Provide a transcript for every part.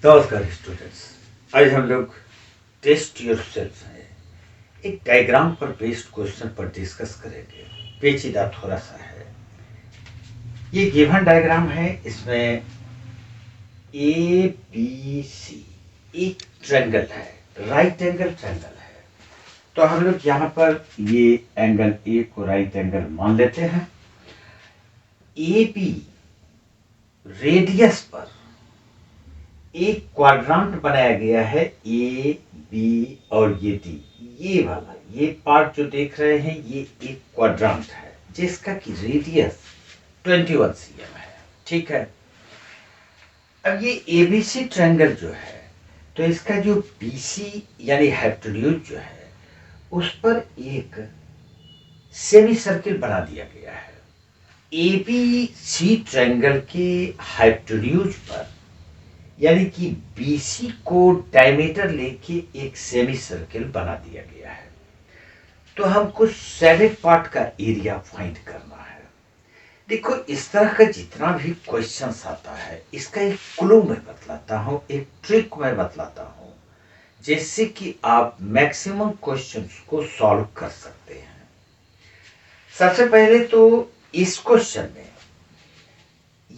नमस्कार स्टूडेंट्स। आज हम लोग टेस्ट योरसेल्फ है एक डायग्राम पर बेस्ड क्वेश्चन पर डिस्कस करेंगे। पेचीदा थोड़ा सा है। ये गिवन डायग्राम है, इसमें ए बी सी एक ट्रायंगल है, राइट एंगल ट्रायंगल है। तो हम लोग यहाँ पर ये एंगल ए को राइट एंगल मान लेते हैं। ए बी रेडियस पर एक क्वाड्रांट बनाया गया है, ए बी और ये डी। ये वाला ये पार्ट जो देख रहे हैं ये एक क्वाड्रांट है जिसका की रेडियस 21 cm है। ठीक है। अब ये एबीसी ट्रायंगल जो है तो इसका जो बीसी यानी हाइपोटेन्यूज जो है उस पर एक सेमी सर्किल बना दिया गया है। एबीसी ट्रायंगल के हाइपोटेन्यूज पर यानी कि बीसी को डायमीटर लेके एक सेमी सर्किल बना दिया गया है। तो हमको सैडेड पार्ट का एरिया फाइंड करना है। देखो, इस तरह का जितना भी क्वेश्चंस आता है इसका एक क्लू मैं बतलाता हूं, एक ट्रिक मैं बतलाता हूं, जिससे कि आप मैक्सिमम क्वेश्चंस को सॉल्व कर सकते हैं। सबसे पहले तो इस क्वेश्चन में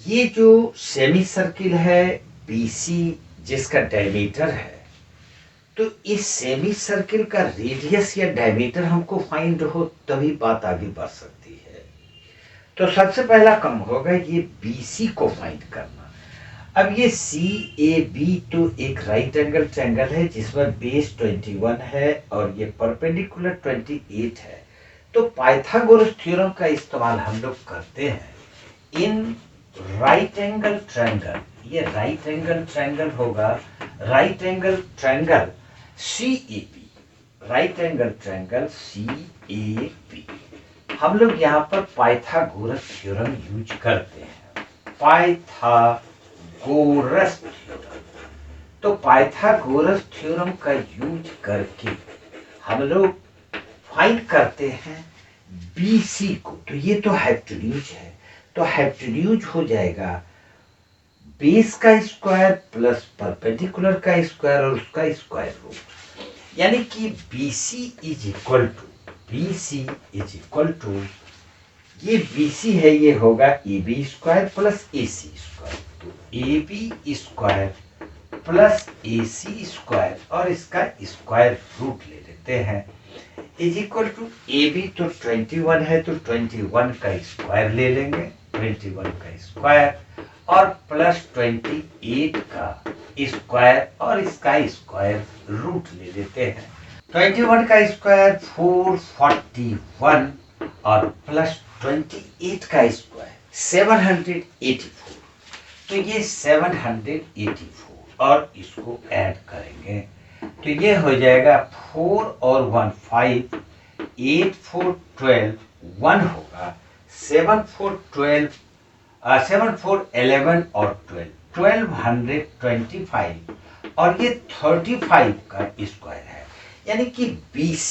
ये जो सेमी सर्किल है बीसी जिसका डायमीटर है, तो इस सेमी सर्किल का रेडियस या डायमीटर हमको फाइंड हो तभी बात आगे बढ़ सकती है। तो सबसे पहला काम होगा ये बीसी को फाइंड करना। अब ये सी ए बी तो एक राइट एंगल ट्रायंगल है जिसमें बेस 21 है और ये परपेंडिकुलर 28 है। तो पाइथागोरस थ्योरम का इस्तेमाल हम लोग करते हैं इन राइट एंगल ट्रायंगल। ये राइट एंगल ट्रायंगल होगा, right angle triangle C A B, right angle triangle C A B. हम लोग यहाँ पर पाइथागोरस थ्योरम यूज करते हैं, पाइथागोरस थ्योरम। तो पाइथागोरस थ्योरम का यूज करके हम लोग फाइंड करते हैं बीसी को। तो ये तो हाइपोटेन्यूज है, तो हाइपोटेन्यूज हो जाएगा बेस का स्क्वायर प्लस परपेंडिकुलर का स्क्वायर और उसका स्क्वायर रूट, यानी कि BC इज इक्वल टू ये BC है, ये होगा AB square plus AC square. तो AB square plus AC square और इसका स्क्वायर रूट ले लेते हैं इज इक्वल टू AB तो 21 है तो 21 का स्क्वायर ले लेंगे, 21 का स्क्वायर और प्लस 28 का स्क्वायर और इसका स्क्वायर रूट ले लेते हैं। 21 का स्क्वायर 441 और प्लस 28 का स्क्वायर 784। तो ये 784 और इसको ऐड करेंगे तो ये हो जाएगा 4 और 1 5, 8 4 12, 1 होगा 7 4 12, 7 4 11 और 12, 1225 और ये 35 का स्क्वायर है। यानी कि BC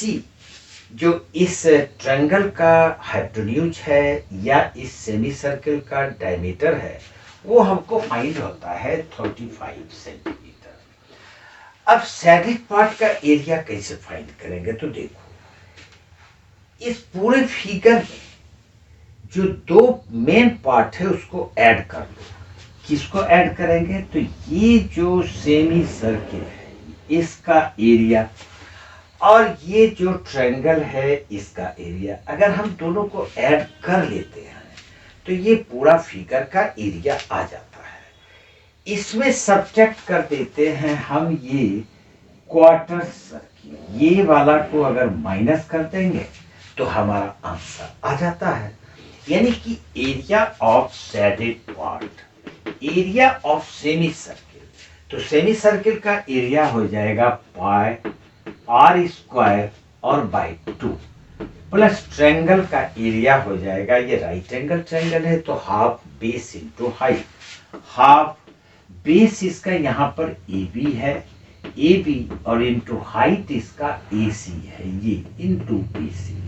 जो इस ट्रायंगल का हाइपोटेन्यूज है या इस सेमी सर्किल का डायमीटर है वो हमको फाइंड होता है 35 सेंटीमीटर। अब सैडेड पार्ट का एरिया कैसे फाइंड करेंगे? तो देखो, इस पूरे फिगर में जो दो मेन पार्ट है उसको ऐड कर लो। किसको ऐड करेंगे? तो ये जो सेमी सर्किल है इसका एरिया और ये जो ट्रायंगल है इसका एरिया, अगर हम दोनों को ऐड कर लेते हैं तो ये पूरा फिगर का एरिया आ जाता है। इसमें सब्ट्रैक्ट कर देते हैं हम ये क्वार्टर सर्किल, ये वाला को अगर माइनस कर देंगे तो हमारा आंसर आ जाता है। यानी कि area of shaded part, area of semi circle. तो सेमी सर्किल का एरिया हो जाएगा पाई आर स्क्वायर और बाई 2 प्लस ट्रायंगल का एरिया हो जाएगा, ये राइट एंगल ट्रायंगल है तो half base into height, half base इसका यहाँ पर AB है, AB और इंटू हाइट इसका AC है, ये इंटू BC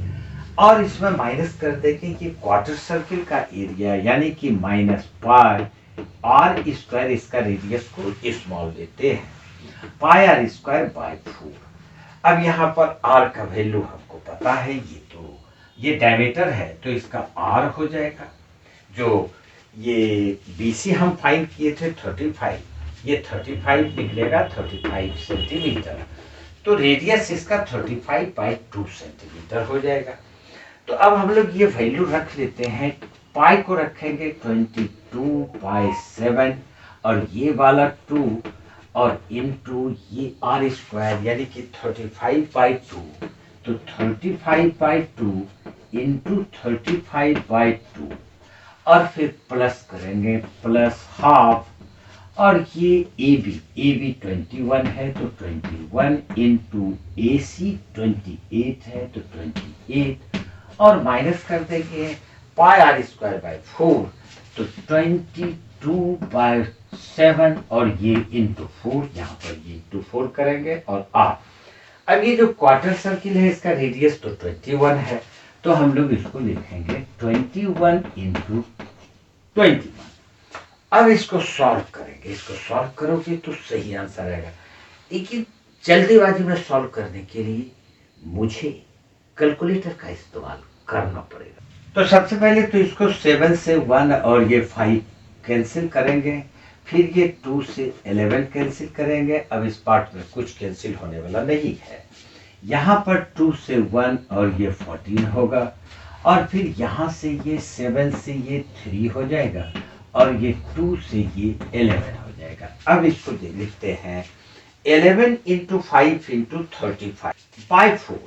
और इसमें माइनस कर देंगे कि क्वार्टर सर्किल का एरिया यानी कि माइनस पाई आर स्क्वायर इसका रेडियस को स्मॉल लेते हैं, पाई आर स्क्वायर बाय 4। अब यहाँ पर आर का वैल्यू हमको पता है, ये डायमीटर है तो इसका आर हो जाएगा। जो ये बीसी हम फाइंड किए थे 35, ये 35 निकलेगा, 35 सेंटीमीटर। तो रेडियस इसका 35/2 सेंटीमीटर हो जाएगा। तो अब हम लोग ये वैल्यू रख लेते हैं, पाई को रखेंगे 22/7 और ये वाला 2 और इनटू ये आर स्क्वायर यानी कि 35/2, तो 35/2 इंटू 35/2 और फिर प्लस करेंगे प्लस हाफ, और ये ए बी 21 है तो 21 इंटू ए सी 28 है तो 28, और माइनस कर देंगे पाई आर स्क्वायर बाय 4 तो 22/7 और ये इंटू 4, यहाँ पर ये इंटू 4 करेंगे और आर। अब ये जो क्वार्टर सर्किल है इसका रेडियस तो 21 है, तो हम लोग इसको लिखेंगे 21 इंटू 21। अब इसको सॉल्व करेंगे, इसको सॉल्व करोगे तो सही आंसर आएगा, लेकिन जल्दीबाजी में सॉल्व करने के लिए मुझे कैलकुलेटर का इस्तेमाल करना पड़ेगा। तो सबसे पहले तो इसको 7 से 1 और ये 5 कैंसिल करेंगे, फिर ये 2 से 11 कैंसिल करेंगे। अब इस पार्ट में कुछ कैंसिल होने वाला नहीं है, यहाँ पर 2 से 1 और ये 14 होगा, और फिर यहाँ से ये 7 से ये 3 हो जाएगा और ये 2 से ये 11 हो जाएगा। अब इसको लिखते हैं 11 इंटू 5 इंटू 35/4,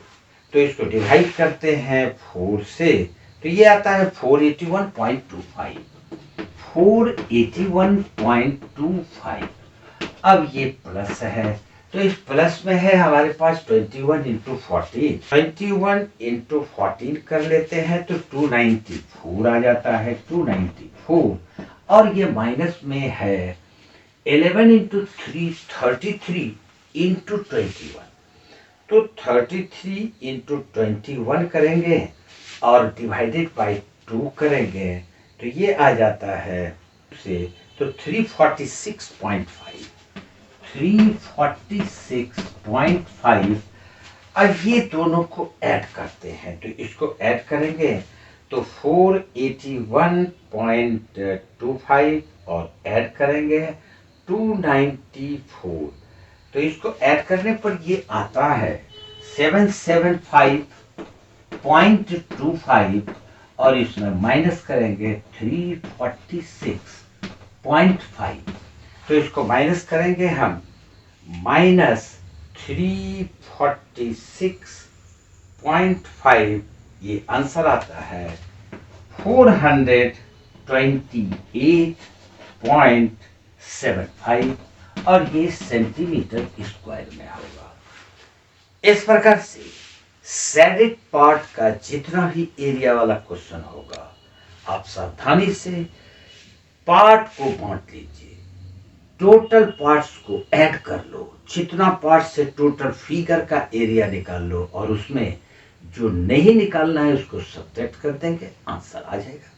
तो इसको डिवाइड करते हैं 4 से, तो ये आता है 481.25, 481.25। अब ये प्लस है तो इस प्लस में है हमारे पास 21 इंटू 14, 21 इंटू 14 कर लेते हैं तो 294 आ जाता है, 294। और ये माइनस में है 11 इंटू 3 33 इंटू 21, तो 33 इंटू 21 करेंगे और डिवाइडेड बाय 2 करेंगे तो ये आ जाता है से, तो 346.5, 346.5। अब ये दोनों को ऐड करते हैं, तो इसको ऐड करेंगे तो 481.25 और ऐड करेंगे 294, तो इसको ऐड करने पर ये आता है 775.25 और इसमें माइनस करेंगे 346.5, तो इसको माइनस करेंगे हम माइनस 346.5, ये आंसर आता है 428.75 और ये सेंटीमीटर स्क्वायर में होगा। इस प्रकार से शेडेड पार्ट का जितना भी एरिया वाला क्वेश्चन होगा आप सावधानी से पार्ट को बांट लीजिए, टोटल पार्ट्स को ऐड कर लो, जितना पार्ट से टोटल फिगर का एरिया निकाल लो और उसमें जो नहीं निकालना है उसको सब्ट्रैक्ट कर देंगे, आंसर आ जाएगा।